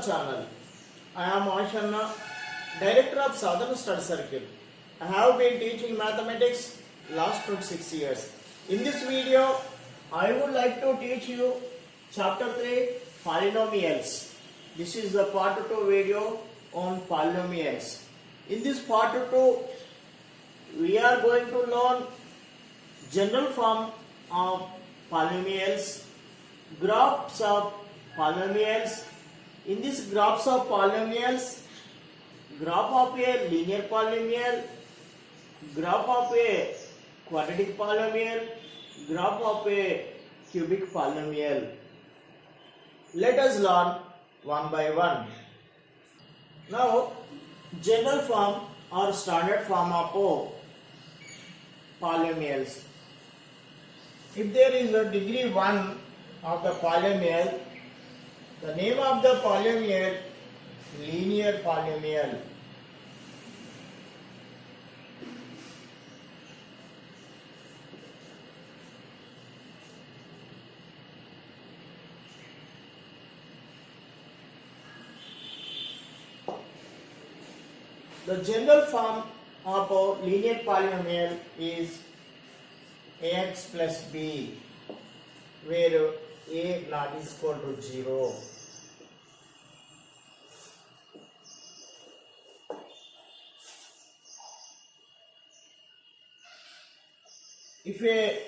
channel. I am Ashanna, Director of Southern Study Circle. I have been teaching mathematics last 26 years. In this video, I would like to teach you Chapter 3 Polynomials. This is the Part 2 video on polynomials. In this Part 2, we are going to learn general form of polynomials, graphs of polynomials. In this graphs of polynomials, graph of a linear polynomial, graph of a quadratic polynomial, graph of a cubic polynomial. Let us learn one by one. Now, general form or standard form of polynomials. If there is a degree 1 of the polynomial, the name of the polynomial linear polynomial. The general form of a linear polynomial is ax plus b, where a not is equal to 0. If a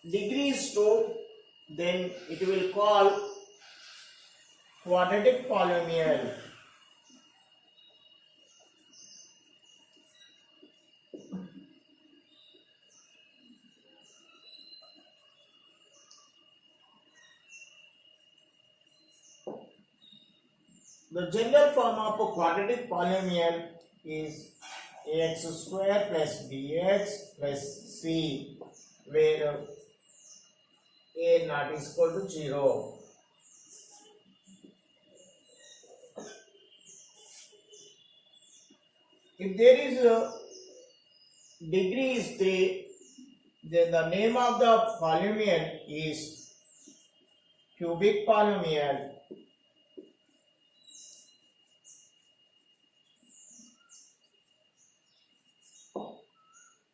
degree is 2, then it will call quadratic polynomial. The general form of a quadratic polynomial is ax square plus bx plus c, where a not is equal to 0. If there is a degree is 3, then the name of the polynomial is cubic polynomial.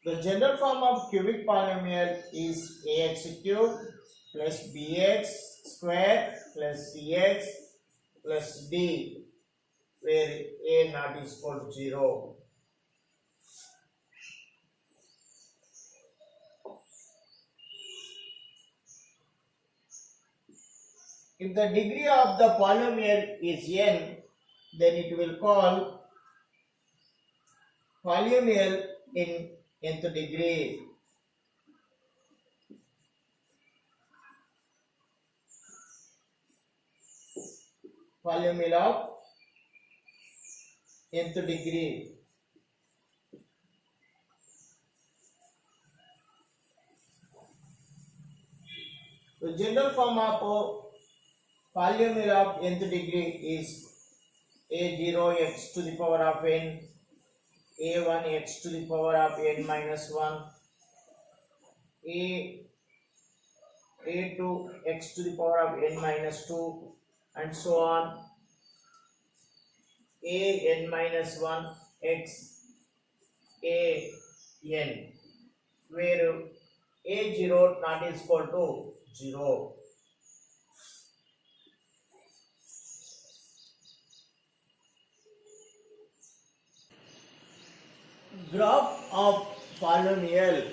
The general form of cubic polynomial is ax cubed plus bx square plus cx plus d, where a not is equal to 0. If the degree of the polynomial is n, then it will call polynomial in nth degree. Polynomial of nth degree. The general form of polynomial of nth degree is a0 x to the power of n, a1 x to the power of n minus 1, a2 x to the power of n minus 2, and so on, a n minus 1 x a n, where a0 not is equal to 0. Graph of polynomial.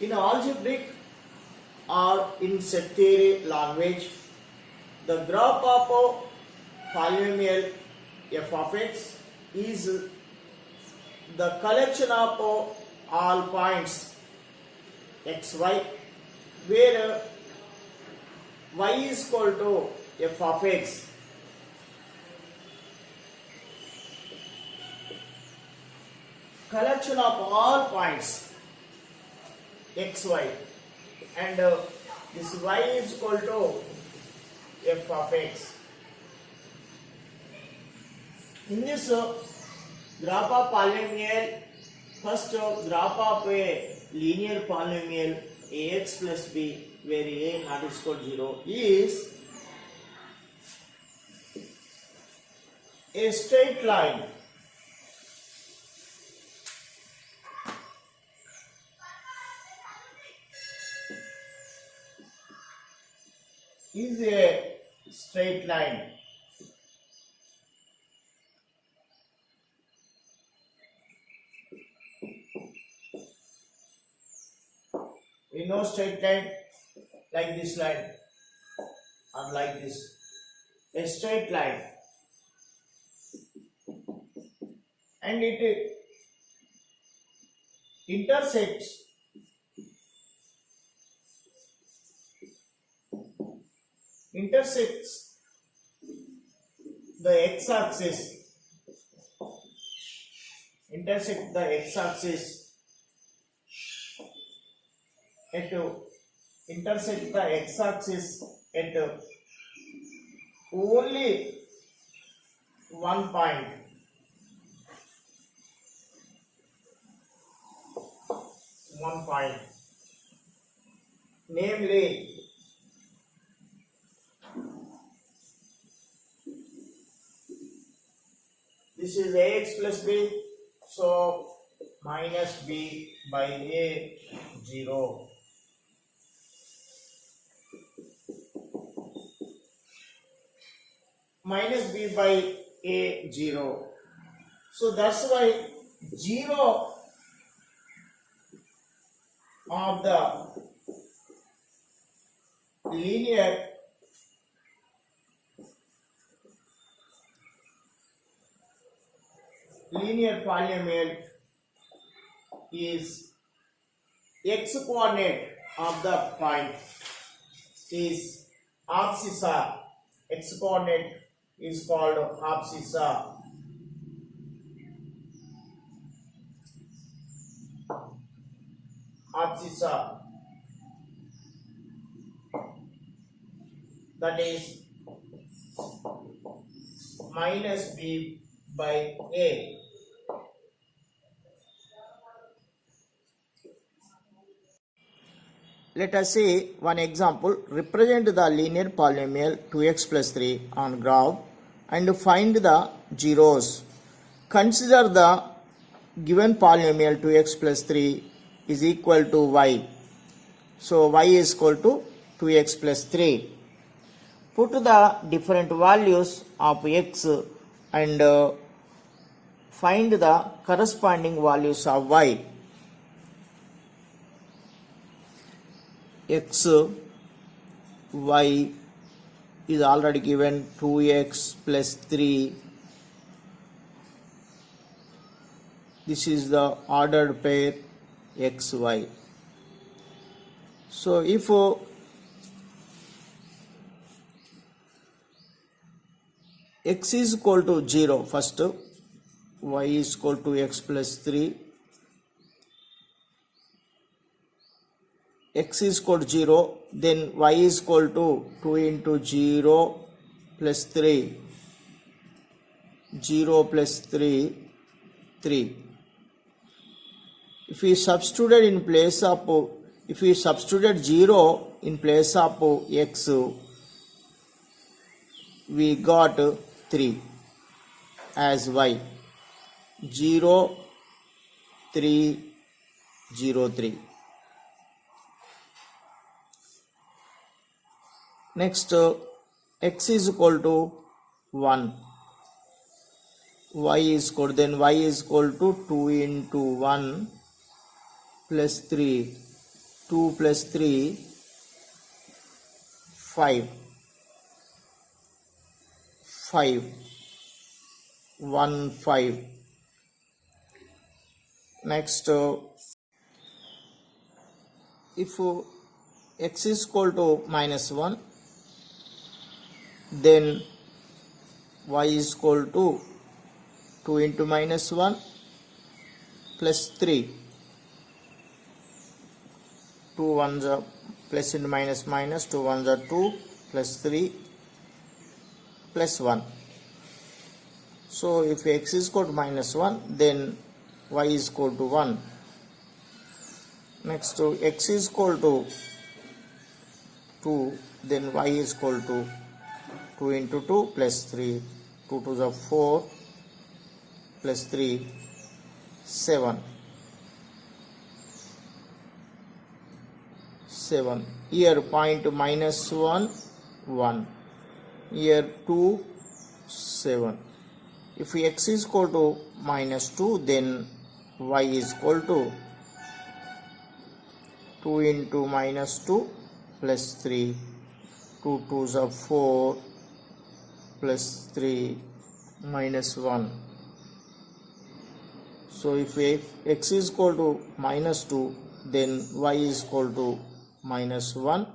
In algebraic or in set theory language, the graph of a polynomial f of x is the collection of all points xy, where y is equal to f of x. Collection of all points xy, and this y is equal to f of x. In this graph of polynomial, first graph of a linear polynomial ax plus b, where a not is equal to 0, is A straight line is a straight line. We know straight line like this line or like this. A straight line, and it intersects the x-axis, intersect the x-axis at only one point. Namely, this is ax plus b, so minus b by a 0. Minus b by a 0. So that's why 0 of the linear polynomial is x coordinate of the point is abscissa. X coordinate is called abscissa. That is minus b by a. Let us see one example. Represent the linear polynomial 2x plus 3 on graph and find the zeros. Consider the given polynomial 2x plus 3 is equal to y. So y is equal to 2x plus 3. Put the different values of x and find the corresponding values of y. X, y is already given 2x plus 3. This is the ordered pair x, y. So if x is equal to 0, first y is equal to x plus 3. X is equal to 0, then y is equal to 2 into 0 plus 3. 0 plus 3, 3. If we substitute in place of, if we substitute 0 in place of x, we got 3 as y. 0, 3, 0, 3. Next, x is equal to 1. Y is equal, then y is equal to 2 into 1 plus 3. 2 plus 3, 5. 5. 1, 5. Next, if x is equal to minus 1, then y is equal to 2 into minus 1 plus 3. 2 ones are plus into minus minus, 2 ones are 2 plus 3 plus 1. So if x is equal to minus 1, then y is equal to 1. Next, x is equal to 2, then y is equal to 2 into 2 plus 3, 2 2 to the 4 plus 3 7. Here point minus 1 1. Here 2 7. If x is equal to minus 2, then y is equal to 2 into minus 2 plus 3. 2 to the 4 plus 3 minus 1. So if x is equal to minus 2, then y is equal to minus 1.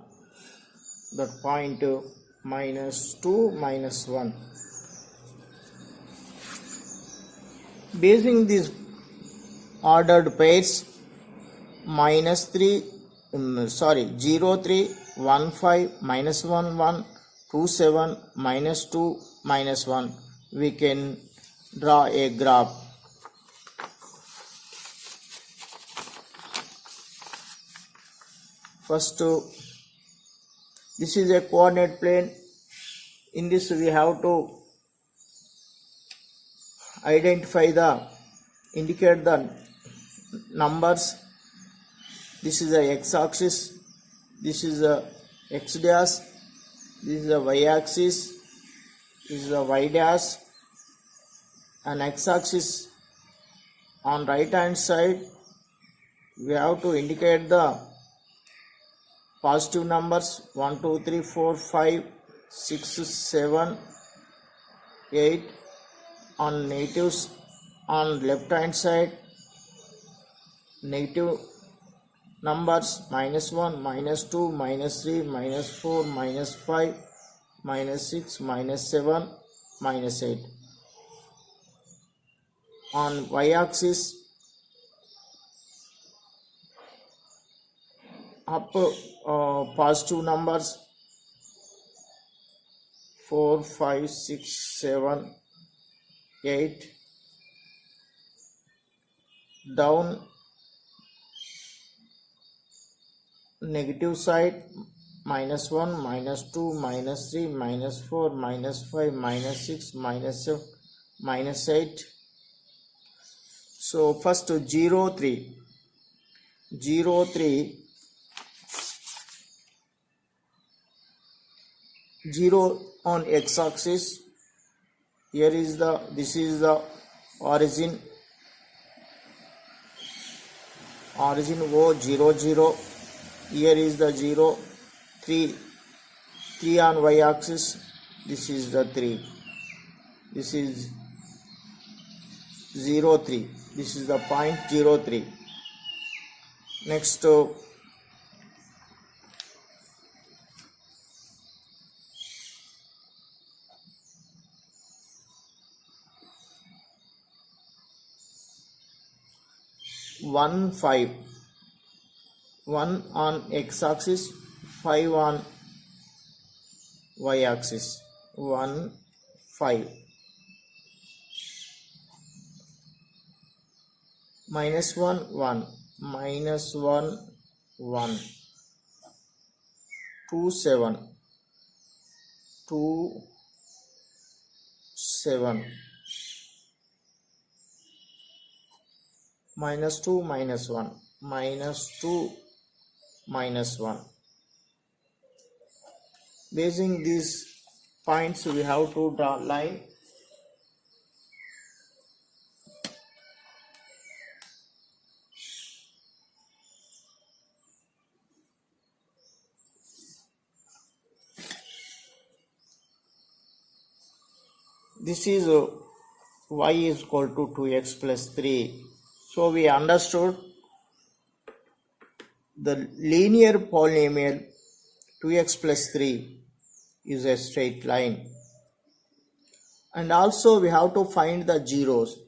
That point minus 2 minus 1. Basing these ordered pairs, minus 3 0 3 1 5 minus 1 1 2 7 minus 2 minus 1, we can draw a graph. First, this is a coordinate plane. In this we have to indicate the numbers. This is the x-axis, this is the x dash, this is the y-axis, this is the y dash, and x-axis on right hand side we have to indicate the positive numbers 1 2 3 4 5 6 7 8. On negatives on left hand side, negative numbers minus 1 minus 2 minus 3 minus 4 minus 5 minus 6 minus 7 minus 8. On y-axis, up positive numbers 4 5 6 7 8. Down negative side minus 1 minus 2 minus 3 minus 4 minus 5 minus 6 minus 7 minus 8. So first 0 3 0 on x-axis. Here is this is the origin O 0 0. Here is the 0 3 on y-axis. This is the 3. This is 0 3. This is the point 0 3. Next 1 5. 1 on x-axis, 5 on y-axis. 1 5. Minus 1 1. Minus 1 1. 2 7. 2 7. Minus 2 minus 1. Minus 2 minus 1. Basing these points, we have to draw line. This is y is equal to 2x plus 3. So we understood the linear polynomial 2x plus 3 is a straight line. And also we have to find the zeros.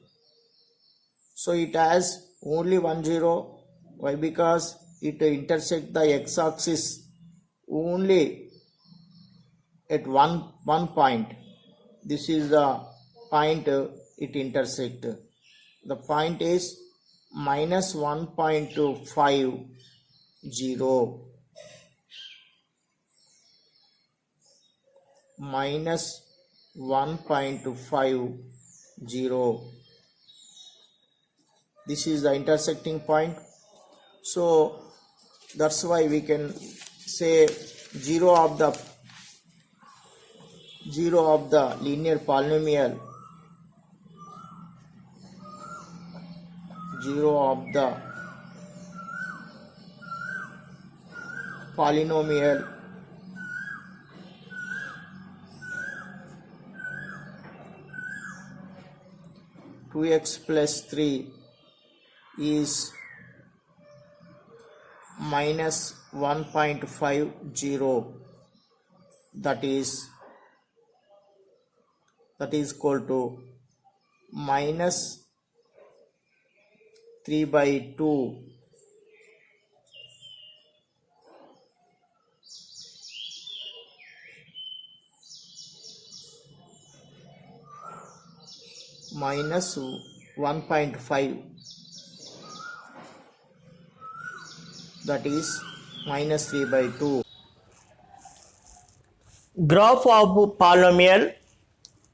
So it has only one zero. Why? Because it intersects the x-axis only at one point. This is the point it intersects. The point is minus 1.50 minus 1.50. This is the intersecting point. So that's why we can say zero of the linear polynomial, zero of the polynomial two x plus 3 is minus 1.50, that is equal to minus 3/2 minus 1.5, that is minus 3/2. Graph of polynomial.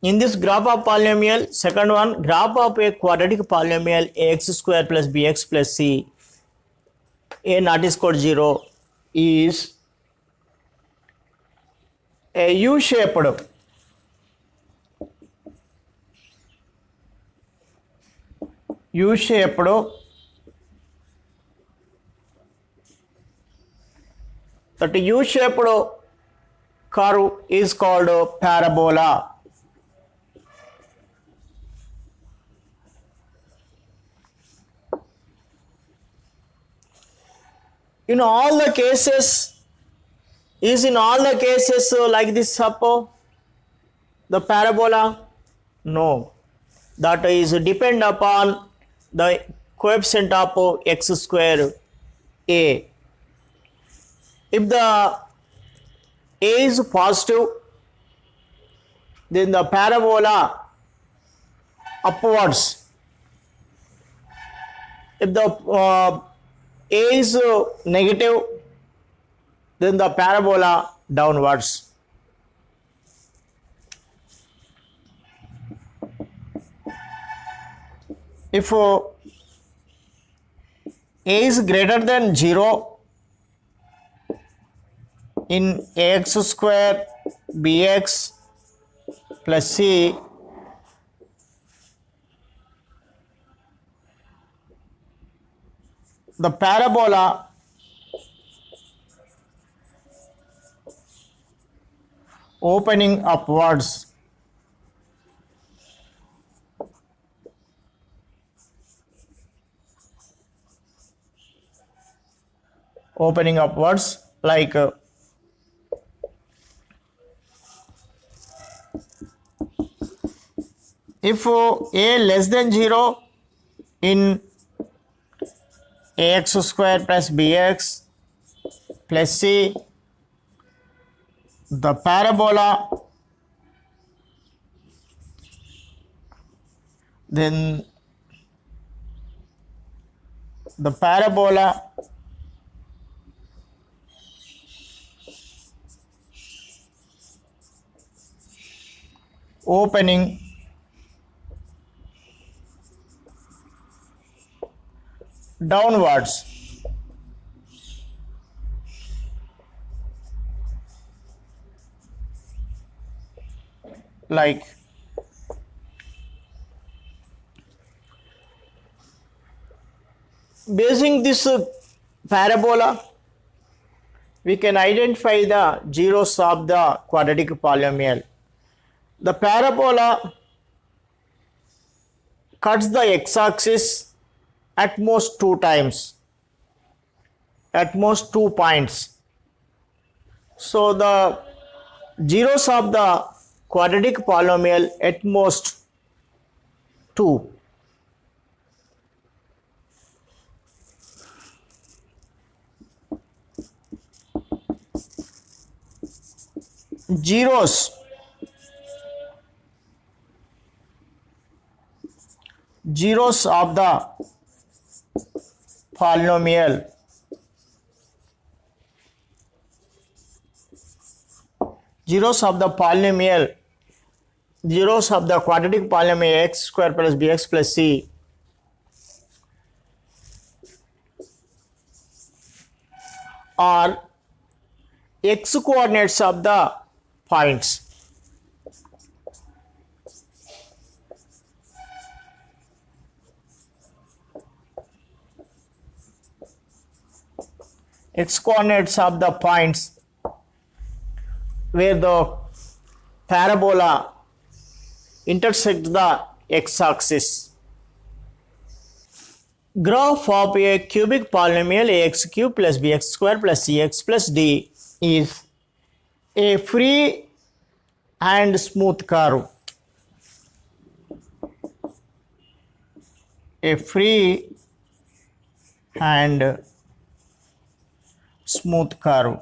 In this graph of polynomial, second one, graph of a quadratic polynomial ax square plus bx plus c, a not is equal to 0, is a U-shaped that U-shaped curve is called parabola. In all the cases, like this up the parabola? No, that is depend upon the coefficient of x square a. If the a is positive, then the parabola upwards. If the a is negative, then the parabola downwards. If a is greater than 0 in ax square bx plus c, the parabola opening upwards. Opening upwards, like if a less than 0 in ax square plus bx plus c, the parabola opening downwards. Like basing this parabola, we can identify the zeros of the quadratic polynomial. The parabola cuts the x-axis at most 2 times, at most 2 points. So the zeros of the quadratic polynomial at most 2. Zeros of the polynomial zeros of the quadratic polynomial x square plus bx plus c are x coordinates of the points. X coordinates of the points where the parabola intersects the x-axis. Graph of a cubic polynomial ax cube plus bx square plus cx plus d is a free and smooth curve. A free and smooth curve.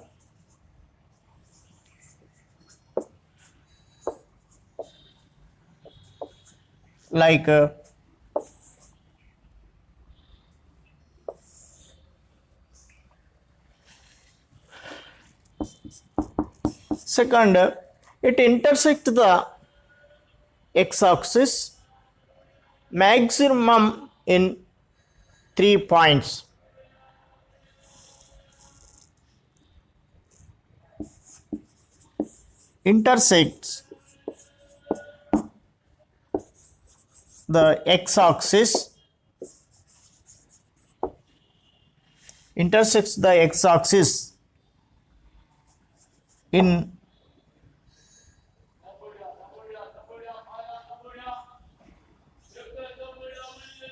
Like second, it intersects the x-axis maximum in 3 points. Intersects the x-axis in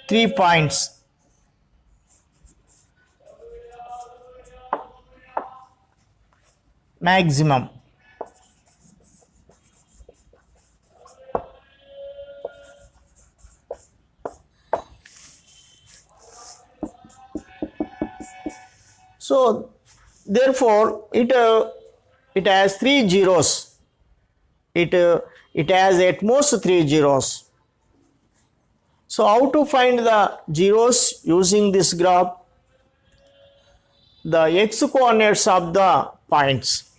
3 points. Maximum. So therefore it has 3 zeros. It has at most 3 zeros. So how to find the zeros using this graph? The x coordinates of the points.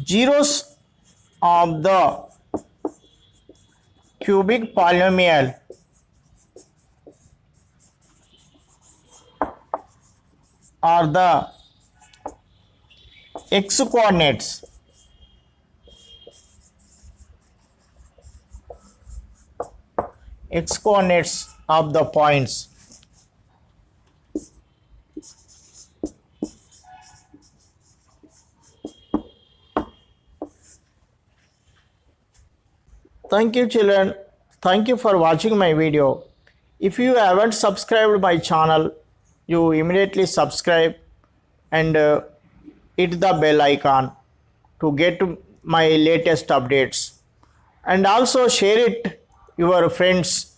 Zeros of the cubic polynomial are the x coordinates of the points. Thank you children. Thank you for watching my video. If you haven't subscribed my channel, you immediately subscribe and hit the bell icon to get my latest updates. And also share it your friends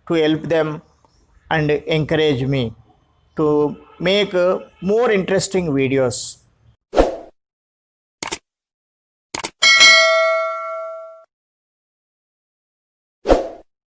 to help them and encourage me to make more interesting videos.